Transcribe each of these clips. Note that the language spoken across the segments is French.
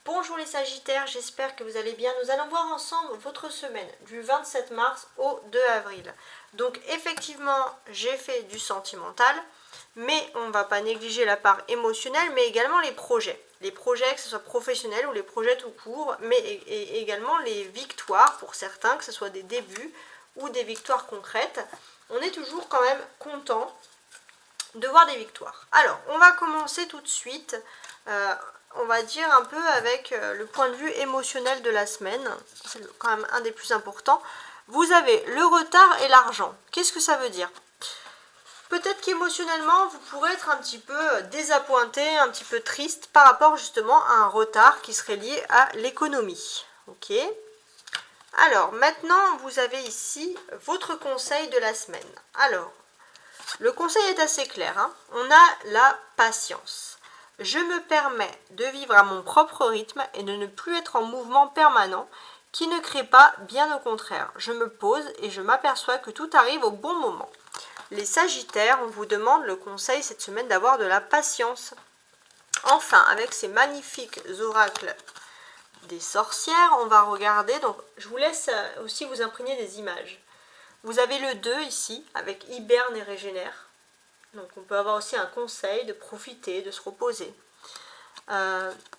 Bonjour les Sagittaires, j'espère que vous allez bien. Nous allons voir ensemble votre semaine du 27 mars au 2 avril. Donc effectivement, j'ai fait du sentimental, mais on ne va pas négliger la part émotionnelle, mais également les projets. Les projets, que ce soit professionnels ou les projets tout court, mais également les victoires pour certains, que ce soit des débuts ou des victoires concrètes. On est toujours quand même content de voir des victoires. Alors, on va commencer tout de suite, on va dire un peu avec le point de vue émotionnel de la semaine. C'est quand même un des plus importants. Vous avez le retard et l'argent. Qu'est-ce que ça veut dire? Peut-être qu'émotionnellement, vous pourrez être un petit peu désappointé, un petit peu triste par rapport justement à un retard qui serait lié à l'économie. Ok. Alors, maintenant, vous avez ici votre conseil de la semaine. Alors, le conseil est assez clair, hein. On a la patience. Je me permets de vivre à mon propre rythme et de ne plus être en mouvement permanent qui ne crée pas, bien au contraire. Je me pose et je m'aperçois que tout arrive au bon moment. Les Sagittaires, on vous demande le conseil cette semaine d'avoir de la patience. Enfin, avec ces magnifiques oracles des sorcières, on va regarder. Donc, je vous laisse aussi vous imprégner des images. Vous avez le 2 ici, avec hiberne et régénère. Donc on peut avoir aussi un conseil de profiter, de se reposer.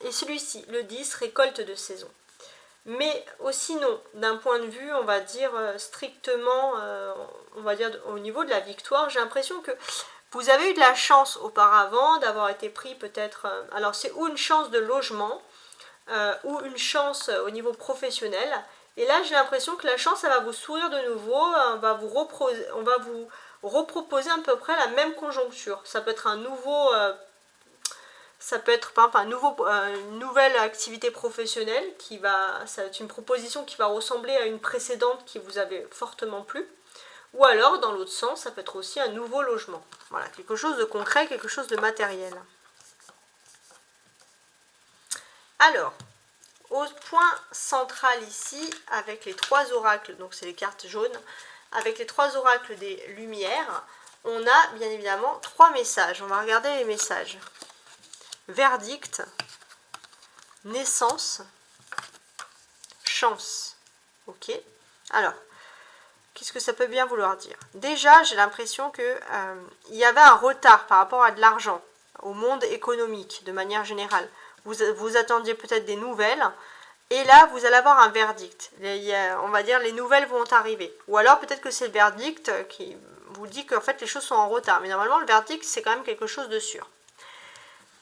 Et celui-ci, le 10, récolte de saison. Mais aussi non, d'un point de vue, on va dire, strictement, on va dire au niveau de la victoire, j'ai l'impression que vous avez eu de la chance auparavant d'avoir été pris peut-être... alors c'est ou une chance de logement, ou une chance au niveau professionnel. Et là, j'ai l'impression que la chance, elle va vous sourire de nouveau, on va vous reproposer à peu près la même conjoncture. Ça peut être un nouveau, ça peut être par exemple une nouvelle activité professionnelle qui va, ça va être une proposition qui va ressembler à une précédente qui vous avait fortement plu. Ou alors, dans l'autre sens, ça peut être aussi un nouveau logement. Voilà, quelque chose de concret, quelque chose de matériel. Alors, au point central ici, avec les trois oracles, donc c'est les cartes jaunes, avec les trois oracles des lumières, on a bien évidemment trois messages. On va regarder les messages. Verdict, naissance, chance. Ok. Alors, qu'est-ce que ça peut bien vouloir dire? Déjà, j'ai l'impression que il y avait un retard par rapport à de l'argent, au monde économique de manière générale. Vous attendiez peut-être des nouvelles, et là, vous allez avoir un verdict. On va dire les nouvelles vont arriver. Ou alors peut-être que c'est le verdict qui vous dit qu'en fait les choses sont en retard. Mais normalement, le verdict, c'est quand même quelque chose de sûr.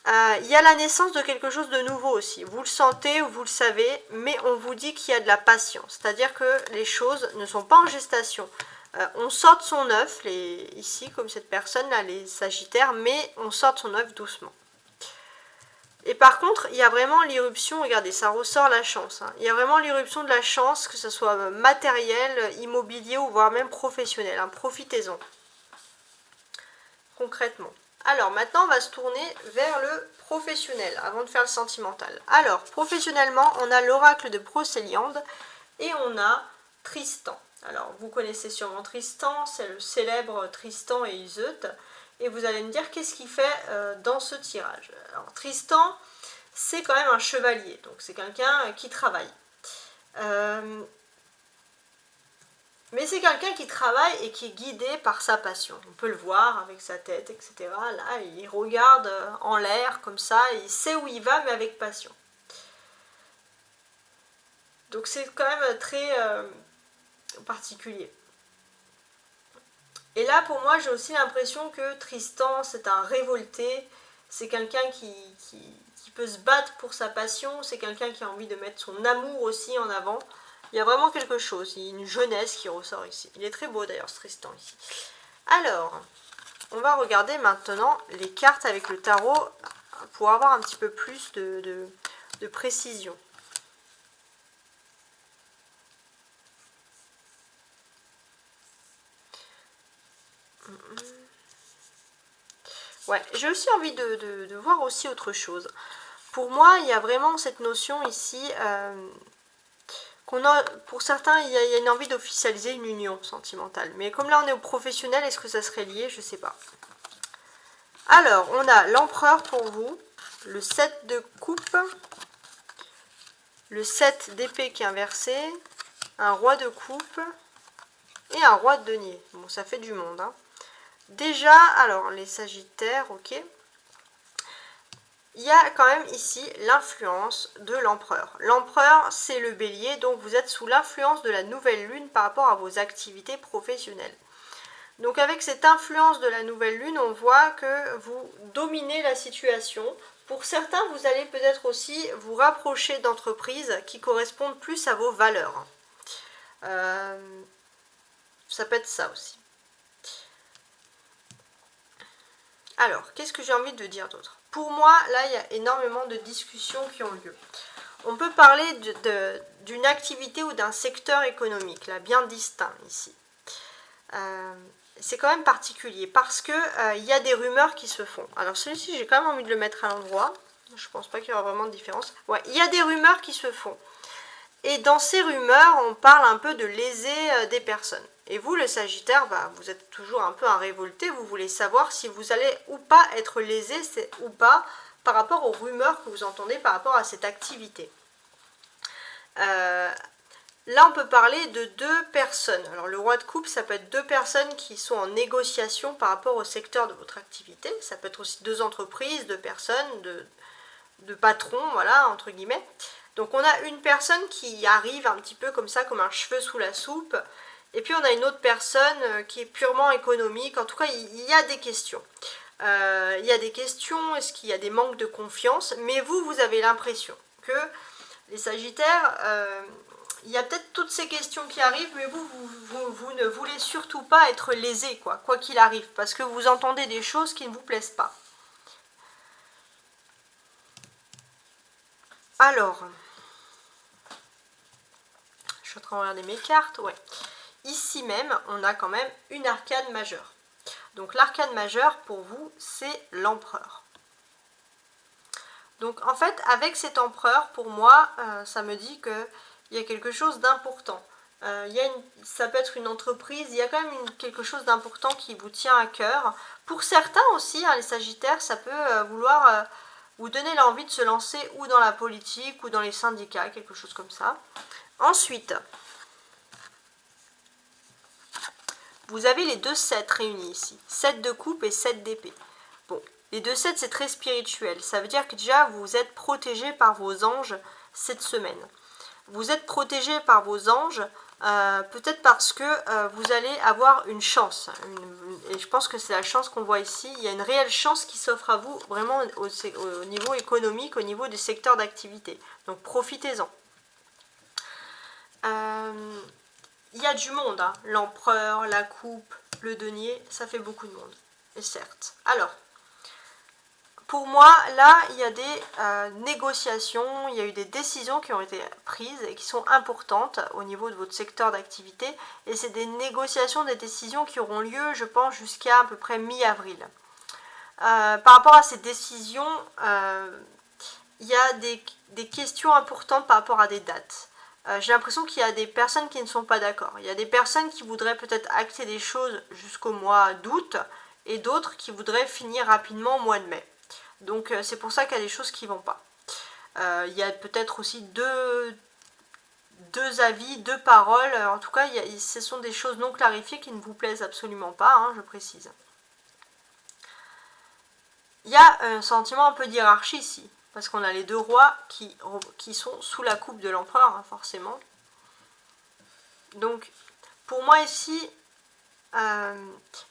Il y a la naissance de quelque chose de nouveau aussi. Vous le sentez ou vous le savez, mais on vous dit qu'il y a de la patience. C'est-à-dire que les choses ne sont pas en gestation. On sort de son œuf, ici, comme cette personne-là, les Sagittaires, mais on sort de son œuf doucement. Et par contre, il y a vraiment l'irruption, regardez, ça ressort la chance. Hein. Il y a vraiment l'irruption de la chance, que ce soit matériel, immobilier ou voire même professionnel. Hein. Profitez-en. Concrètement. Alors, maintenant, on va se tourner vers le professionnel, avant de faire le sentimental. Alors, professionnellement, on a l'oracle de Procéliande et on a Tristan. Alors, vous connaissez sûrement Tristan, c'est le célèbre Tristan et Iseut. Et vous allez me dire qu'est-ce qu'il fait dans ce tirage. Alors Tristan, c'est quand même un chevalier, donc c'est quelqu'un qui travaille. Mais c'est quelqu'un qui travaille et qui est guidé par sa passion. On peut le voir avec sa tête, etc. Là, il regarde en l'air comme ça, il sait où il va, mais avec passion. Donc c'est quand même très particulier. Et là, pour moi, j'ai aussi l'impression que Tristan, c'est un révolté, c'est quelqu'un qui peut se battre pour sa passion, c'est quelqu'un qui a envie de mettre son amour aussi en avant. Il y a vraiment quelque chose, il y a une jeunesse qui ressort ici. Il est très beau d'ailleurs, ce Tristan ici. Alors, on va regarder maintenant les cartes avec le tarot pour avoir un petit peu plus de précision. Ouais, j'ai aussi envie de voir aussi autre chose. Pour moi, il y a vraiment cette notion ici qu'on a, pour certains, il y a une envie d'officialiser une union sentimentale. Mais comme là, on est au professionnel, est-ce que ça serait lié? Je ne sais pas. Alors, on a l'empereur pour vous, le 7 de coupe, le 7 d'épée qui est inversé, un roi de coupe et un roi de denier. Bon, ça fait du monde, hein. Déjà, alors, les sagittaires, ok. Il y a quand même ici l'influence de l'empereur. L'empereur, c'est le bélier, donc vous êtes sous l'influence de la nouvelle lune par rapport à vos activités professionnelles. Donc avec cette influence de la nouvelle lune, on voit que vous dominez la situation. Pour certains, vous allez peut-être aussi vous rapprocher d'entreprises qui correspondent plus à vos valeurs. Ça peut être ça aussi. Alors, qu'est-ce que j'ai envie de dire d'autre? Pour moi, là, il y a énormément de discussions qui ont lieu. On peut parler d'une activité ou d'un secteur économique, là, bien distinct ici. C'est quand même particulier parce que il y a des rumeurs qui se font. Alors celui-ci, j'ai quand même envie de le mettre à l'endroit. Je pense pas qu'il y aura vraiment de différence. Ouais, il y a des rumeurs qui se font. Et dans ces rumeurs, on parle un peu de léser des personnes. Et vous, le Sagittaire, bah, vous êtes toujours un peu un révolté. Vous voulez savoir si vous allez ou pas être lésé ou pas par rapport aux rumeurs que vous entendez par rapport à cette activité. Là, on peut parler de deux personnes. Alors, le roi de coupe, ça peut être deux personnes qui sont en négociation par rapport au secteur de votre activité. Ça peut être aussi deux entreprises, deux personnes, de patrons, voilà, entre guillemets. Donc, on a une personne qui arrive un petit peu comme ça, comme un cheveu sous la soupe. Et puis, on a une autre personne qui est purement économique. En tout cas, il y a des questions. Il y a des questions, est-ce qu'il y a des manques de confiance? Mais vous avez l'impression que les Sagittaires... il y a peut-être toutes ces questions qui arrivent, mais vous ne voulez surtout pas être lésé, quoi qu'il arrive, parce que vous entendez des choses qui ne vous plaisent pas. Alors, je suis en train de regarder mes cartes, ouais. Ici même, on a quand même une arcane majeure. Donc l'arcane majeure, pour vous, c'est l'empereur. Donc en fait, avec cet empereur, pour moi, ça me dit que il y a quelque chose d'important. Ça peut être une entreprise, il y a quand même quelque chose d'important qui vous tient à cœur. Pour certains aussi, hein, les Sagittaires, ça peut vouloir vous donner l'envie de se lancer ou dans la politique ou dans les syndicats, quelque chose comme ça. Ensuite, vous avez les deux 7 réunis ici. 7 de coupe et 7 d'épée. Bon, les deux 7, c'est très spirituel. Ça veut dire que déjà, vous êtes protégé par vos anges cette semaine. Vous êtes protégé par vos anges, peut-être parce que vous allez avoir une chance. Et je pense que c'est la chance qu'on voit ici. Il y a une réelle chance qui s'offre à vous, vraiment au niveau économique, au niveau des secteurs d'activité. Donc profitez-en. Il y a du monde, hein. L'empereur, la coupe, le denier, ça fait beaucoup de monde. Et certes. Alors, pour moi, là, il y a des négociations, il y a eu des décisions qui ont été prises et qui sont importantes au niveau de votre secteur d'activité. Et c'est des négociations, des décisions qui auront lieu, je pense, jusqu'à à peu près mi-avril. Par rapport à ces décisions, il y a des questions importantes par rapport à des dates. J'ai l'impression qu'il y a des personnes qui ne sont pas d'accord. Il y a des personnes qui voudraient peut-être acter des choses jusqu'au mois d'août et d'autres qui voudraient finir rapidement au mois de mai. Donc c'est pour ça qu'il y a des choses qui ne vont pas. Il y a peut-être aussi deux avis, deux paroles. En tout cas, ce sont des choses non clarifiées qui ne vous plaisent absolument pas, hein, je précise. Il y a un sentiment un peu d'hierarchie ici. Parce qu'on a les deux rois qui sont sous la coupe de l'empereur, hein, forcément. Donc, pour moi ici,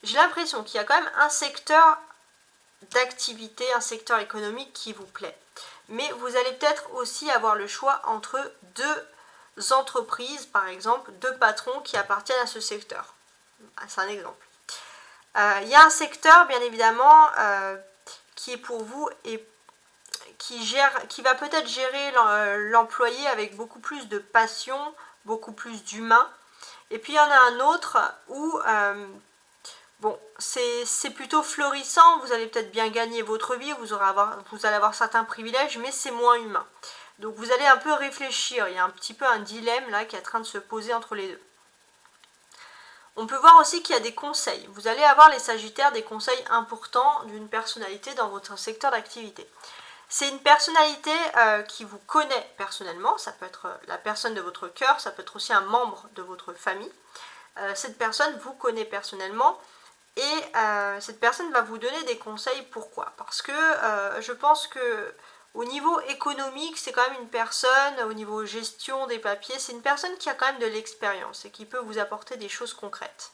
j'ai l'impression qu'il y a quand même un secteur d'activité, un secteur économique qui vous plaît. Mais vous allez peut-être aussi avoir le choix entre deux entreprises, par exemple, deux patrons qui appartiennent à ce secteur. C'est un exemple. Il y a un secteur, bien évidemment, qui est pour vous et qui va peut-être gérer l'employé avec beaucoup plus de passion, beaucoup plus d'humain. Et puis il y en a un autre où bon, c'est plutôt florissant, vous allez peut-être bien gagner votre vie, vous allez avoir certains privilèges, mais c'est moins humain. Donc vous allez un peu réfléchir, il y a un petit peu un dilemme là qui est en train de se poser entre les deux. On peut voir aussi qu'il y a des conseils. Vous allez avoir les Sagittaires des conseils importants d'une personnalité dans votre secteur d'activité. C'est une personnalité qui vous connaît personnellement, ça peut être la personne de votre cœur, ça peut être aussi un membre de votre famille. Cette personne vous connaît personnellement et cette personne va vous donner des conseils. Pourquoi? Parce que je pense que au niveau économique, c'est quand même une personne, au niveau gestion des papiers, c'est une personne qui a quand même de l'expérience et qui peut vous apporter des choses concrètes.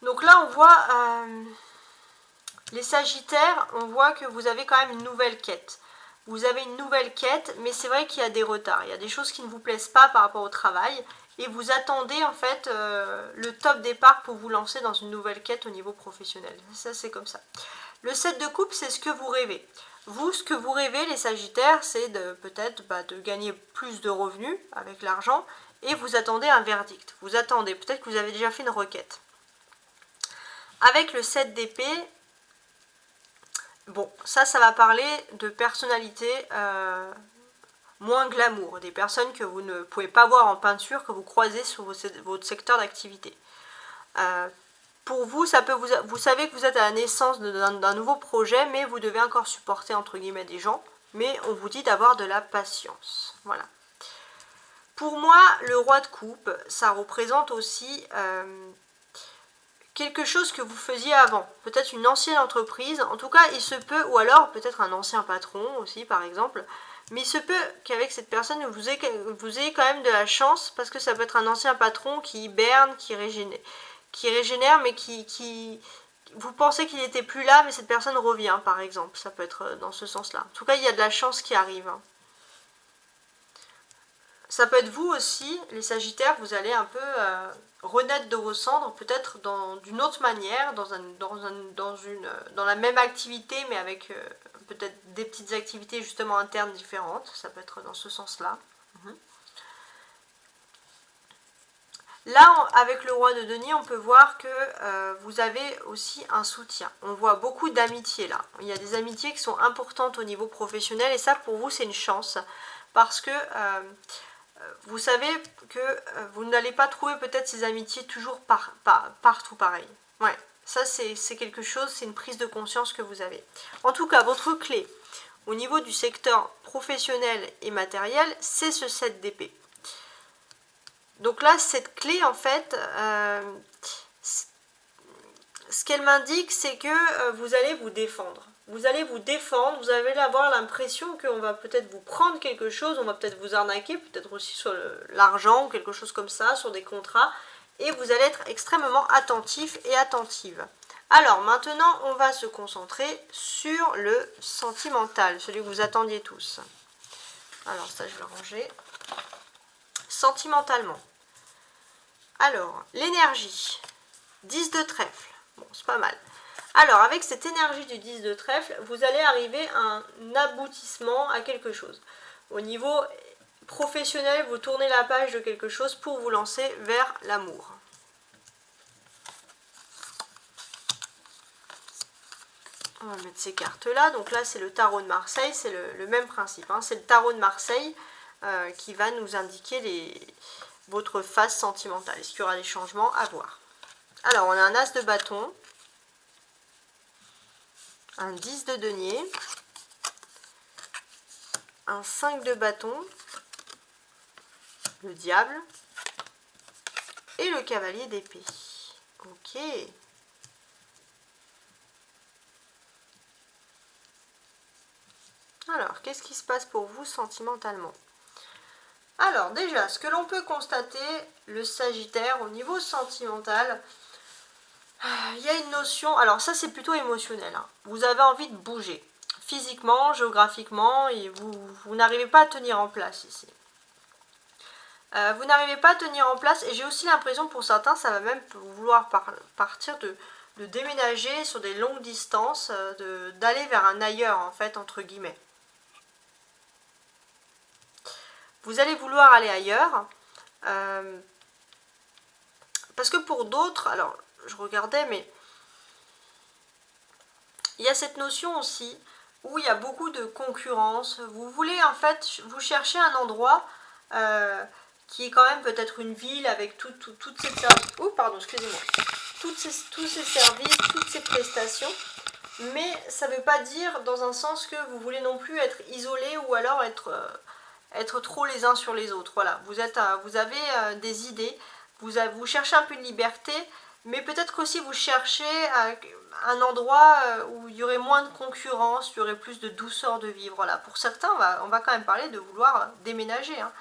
Donc là, on voit les Sagittaires, on voit que vous avez quand même une nouvelle quête. Vous avez une nouvelle quête, mais c'est vrai qu'il y a des retards. Il y a des choses qui ne vous plaisent pas par rapport au travail. Et vous attendez en fait le top départ pour vous lancer dans une nouvelle quête au niveau professionnel. Ça, c'est comme ça. Le 7 de coupe, c'est ce que vous rêvez. Vous, ce que vous rêvez, les Sagittaires, c'est peut-être de gagner plus de revenus avec l'argent. Et vous attendez un verdict. Vous attendez, peut-être que vous avez déjà fait une requête. Avec le 7 d'épée, bon, ça va parler de personnalité moins glamour, des personnes que vous ne pouvez pas voir en peinture, que vous croisez sur votre secteur d'activité. Pour vous, vous savez que vous êtes à la naissance d'un nouveau projet, mais vous devez encore supporter entre guillemets des gens, mais on vous dit d'avoir de la patience. Voilà. Pour moi, le roi de coupe, ça représente aussi quelque chose que vous faisiez avant, peut-être une ancienne entreprise, en tout cas il se peut, ou alors peut-être un ancien patron aussi par exemple, mais il se peut qu'avec cette personne vous ayez quand même de la chance, parce que ça peut être un ancien patron qui hiberne, qui régénère, mais qui vous pensez qu'il n'était plus là, mais cette personne revient par exemple, ça peut être dans ce sens-là. En tout cas il y a de la chance qui arrive. Ça peut être vous aussi, les Sagittaires, vous allez un peu renaître de vos cendres, peut-être d'une autre manière, dans la même activité, mais avec peut-être des petites activités justement internes différentes. Ça peut être dans ce sens-là. Là, avec le roi de denier, on peut voir que vous avez aussi un soutien. On voit beaucoup d'amitiés là. Il y a des amitiés qui sont importantes au niveau professionnel et ça, pour vous, c'est une chance. Parce que vous savez que vous n'allez pas trouver peut-être ces amitiés toujours partout pareil. Ouais, ça c'est quelque chose, c'est une prise de conscience que vous avez. En tout cas, votre clé au niveau du secteur professionnel et matériel, c'est ce 7 d'épée. Donc là, cette clé, en fait, ce qu'elle m'indique, c'est que vous allez vous défendre. Vous allez vous défendre, vous allez avoir l'impression qu'on va peut-être vous prendre quelque chose, on va peut-être vous arnaquer, peut-être aussi sur l'argent ou quelque chose comme ça, sur des contrats, et vous allez être extrêmement attentif et attentive. Alors maintenant, on va se concentrer sur le sentimental, celui que vous attendiez tous. Alors ça, je vais ranger. Sentimentalement. Alors, l'énergie. 10 de trèfle. Bon, c'est pas mal. Alors, avec cette énergie du 10 de trèfle, vous allez arriver à un aboutissement à quelque chose. Au niveau professionnel, vous tournez la page de quelque chose pour vous lancer vers l'amour. On va mettre ces cartes-là. Donc là, c'est le tarot de Marseille. C'est le même principe. Hein. C'est le tarot de Marseille qui va nous indiquer votre phase sentimentale. Est-ce qu'il y aura des changements à voir? Alors, on a un as de bâton. Un 10 de denier, un 5 de bâton, le diable et le cavalier d'épée. Ok. Alors, qu'est-ce qui se passe pour vous sentimentalement? Alors, déjà, ce que l'on peut constater, le Sagittaire, au niveau sentimental, il y a une notion, alors ça c'est plutôt émotionnel, hein. Vous avez envie de bouger, physiquement, géographiquement, et vous n'arrivez pas à tenir en place ici. Vous n'arrivez pas à tenir en place, et j'ai aussi l'impression pour certains, ça va même vouloir partir de déménager sur des longues distances, d'aller vers un ailleurs en fait, entre guillemets. Vous allez vouloir aller ailleurs, parce que pour d'autres, alors je regardais, mais il y a cette notion aussi où il y a beaucoup de concurrence. Vous voulez en fait, vous cherchez un endroit qui est quand même peut-être une ville avec toutes ces services. Oh pardon, excusez-moi. Tous ces services, toutes ces prestations. mais ça ne veut pas dire dans un sens que vous voulez non plus être isolé ou alors être trop les uns sur les autres. Voilà, vous avez des idées, vous cherchez un peu de liberté, mais peut-être qu'aussi vous cherchez un endroit où il y aurait moins de concurrence, il y aurait plus de douceur de vivre. Voilà. Pour certains, on va quand même parler de vouloir déménager. Hein.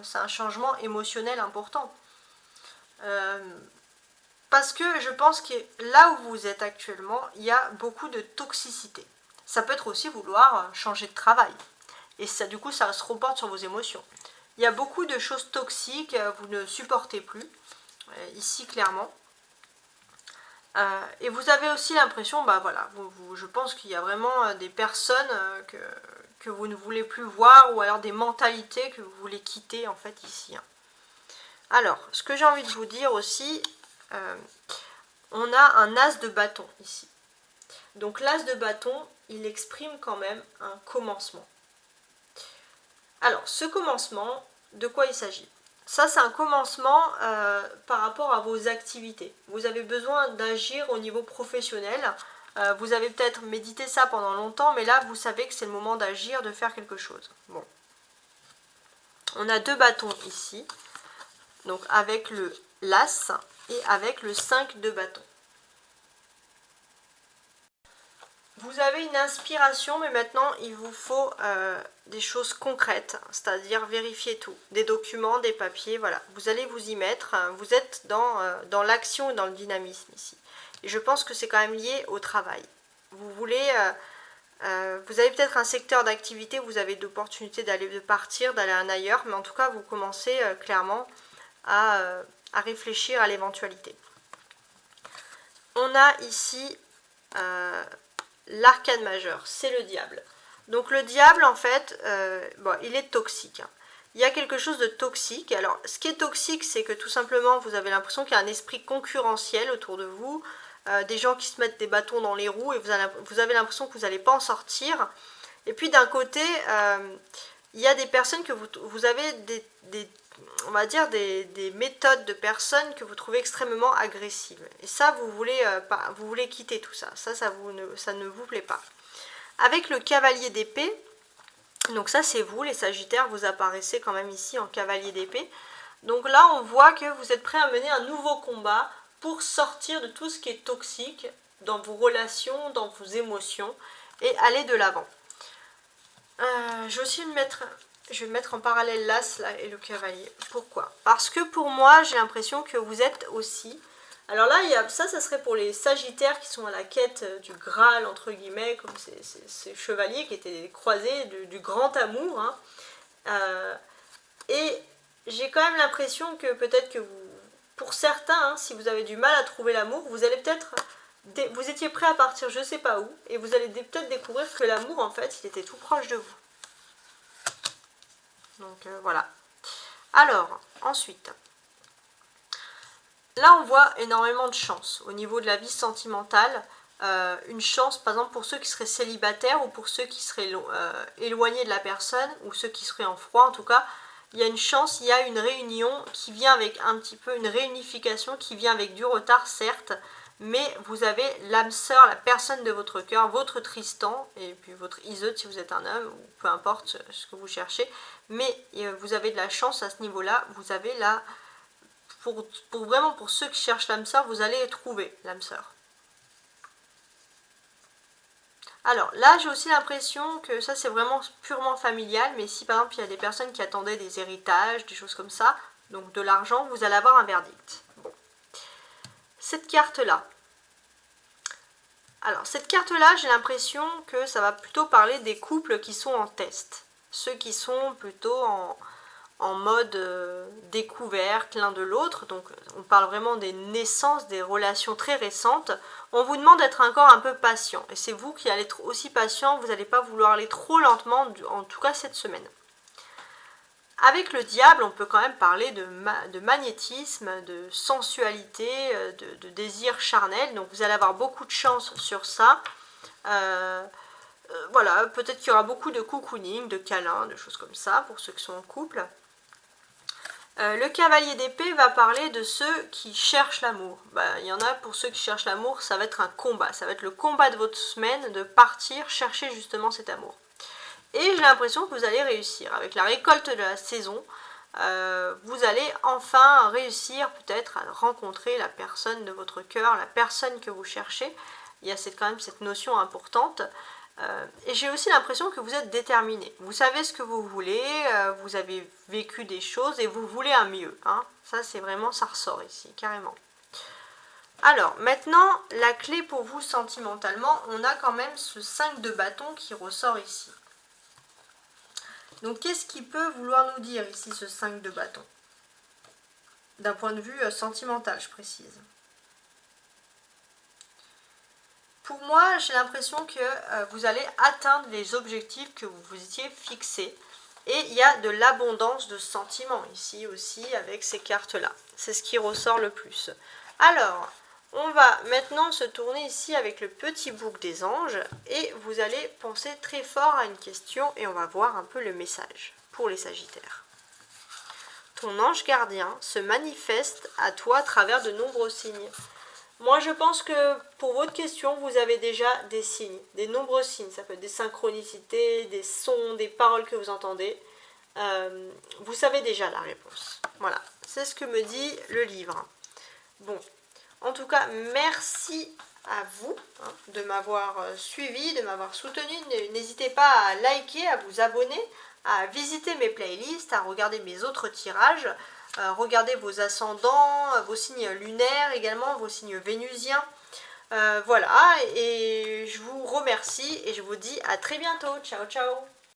C'est un changement émotionnel important. Parce que je pense que là où vous êtes actuellement, il y a beaucoup de toxicité. Ça peut être aussi vouloir changer de travail. Et ça, du coup, ça se reporte sur vos émotions. Il y a beaucoup de choses toxiques, vous ne supportez plus, ici clairement. Et vous avez aussi l'impression, bah voilà, je pense qu'il y a vraiment des personnes que vous ne voulez plus voir, ou alors des mentalités que vous voulez quitter en fait ici. Hein. Alors, ce que j'ai envie de vous dire aussi, on a un as de bâton ici. Donc l'as de bâton, il exprime quand même un commencement. Alors, ce commencement, de quoi il s'agit? Ça, c'est un commencement par rapport à vos activités. Vous avez besoin d'agir au niveau professionnel. Vous avez peut-être médité ça pendant longtemps, mais là, vous savez que c'est le moment d'agir, de faire quelque chose. Bon. On a 2 bâtons ici. Donc, avec le l'as et avec le 5 de bâton. Vous avez une inspiration, mais maintenant il vous faut des choses concrètes, c'est-à-dire vérifier tout, des documents, des papiers, voilà. Vous allez vous y mettre, vous êtes dans l'action et dans le dynamisme ici. Et je pense que c'est quand même lié au travail. Vous avez peut-être un secteur d'activité, vous avez l'opportunité de partir, d'aller à un ailleurs, mais en tout cas vous commencez clairement à réfléchir à l'éventualité. On a ici l'arcane majeur, c'est le diable. Donc le diable, en fait, il est toxique. Hein. Il y a quelque chose de toxique. Alors, ce qui est toxique, c'est que tout simplement, vous avez l'impression qu'il y a un esprit concurrentiel autour de vous, des gens qui se mettent des bâtons dans les roues, et vous avez l'impression que vous n'allez pas en sortir. Et puis d'un côté, il y a des personnes que vous avez on va dire des méthodes de personnes que vous trouvez extrêmement agressives. Et ça, vous voulez quitter tout ça. Ça ne vous plaît pas. Avec le cavalier d'épée, donc ça c'est vous, les sagittaires, vous apparaissez quand même ici en cavalier d'épée. Donc là, on voit que vous êtes prêt à mener un nouveau combat pour sortir de tout ce qui est toxique dans vos relations, dans vos émotions, et aller de l'avant. Je vais aussi mettre en parallèle l'as là, et le cavalier. Pourquoi? Parce que pour moi, j'ai l'impression que vous êtes aussi... Alors là, ça serait pour les sagittaires qui sont à la quête du Graal, entre guillemets, comme ces chevaliers qui étaient croisés du grand amour. Hein. Et j'ai quand même l'impression que peut-être que pour certains, hein, si vous avez du mal à trouver l'amour, vous allez peut-être... Vous étiez prêt à partir je sais pas où, et vous allez peut-être découvrir que l'amour, en fait, il était tout proche de vous. Donc voilà. Alors, ensuite, là on voit énormément de chance au niveau de la vie sentimentale. Une chance, par exemple, pour ceux qui seraient célibataires ou pour ceux qui seraient éloignés de la personne, ou ceux qui seraient en froid en tout cas. Il y a une chance, il y a une réunion qui vient avec un petit peu, une réunification qui vient avec du retard, certes, mais vous avez l'âme sœur, la personne de votre cœur, votre Tristan, et puis votre Iseut si vous êtes un homme, ou peu importe ce que vous cherchez, mais vous avez de la chance à ce niveau-là, vous avez là, vraiment pour ceux qui cherchent l'âme sœur, vous allez trouver l'âme sœur. Alors là, j'ai aussi l'impression que ça c'est vraiment purement familial, mais si par exemple il y a des personnes qui attendaient des héritages, des choses comme ça, donc de l'argent, vous allez avoir un verdict. Bon. Cette carte-là. Alors cette carte-là, j'ai l'impression que ça va plutôt parler des couples qui sont en test. Ceux qui sont plutôt en mode découverte l'un de l'autre, donc on parle vraiment des naissances, des relations très récentes. On vous demande d'être encore un peu patient, et c'est vous qui allez être aussi patient, vous n'allez pas vouloir aller trop lentement, en tout cas cette semaine. Avec le diable, on peut quand même parler de magnétisme, de sensualité, de désir charnel, donc vous allez avoir beaucoup de chance sur ça. Voilà, peut-être qu'il y aura beaucoup de cocooning, de câlins, de choses comme ça, pour ceux qui sont en couple. Le cavalier d'épée va parler de ceux qui cherchent l'amour. Il y en a pour ceux qui cherchent l'amour, ça va être un combat. Ça va être le combat de votre semaine, de partir chercher justement cet amour. Et j'ai l'impression que vous allez réussir. Avec la récolte de la saison, vous allez enfin réussir peut-être à rencontrer la personne de votre cœur, la personne que vous cherchez. Il y a quand même cette notion importante. Et j'ai aussi l'impression que vous êtes déterminé. Vous savez ce que vous voulez, vous avez vécu des choses et vous voulez un mieux. Hein. Ça, c'est vraiment, ça ressort ici, carrément. Alors, maintenant, la clé pour vous sentimentalement, on a quand même ce 5 de bâton qui ressort ici. Donc, qu'est-ce qui peut vouloir nous dire ici, ce 5 de bâton? D'un point de vue sentimental, je précise. Pour moi, j'ai l'impression que vous allez atteindre les objectifs que vous vous étiez fixés. Et il y a de l'abondance de sentiments ici aussi avec ces cartes-là. C'est ce qui ressort le plus. Alors, on va maintenant se tourner ici avec le petit bouc des anges. Et vous allez penser très fort à une question et on va voir un peu le message pour les sagittaires. Ton ange gardien se manifeste à toi à travers de nombreux signes. Moi, je pense que pour votre question, vous avez déjà des signes, des nombreux signes. Ça peut être des synchronicités, des sons, des paroles que vous entendez. Vous savez déjà la réponse. Voilà, c'est ce que me dit le livre. Bon, en tout cas, merci à vous de m'avoir suivi, de m'avoir soutenu. N'hésitez pas à liker, à vous abonner, à visiter mes playlists, à regarder mes autres tirages. Regardez vos ascendants, vos signes lunaires également, vos signes vénusiens. Voilà, et je vous remercie et je vous dis à très bientôt. Ciao, ciao!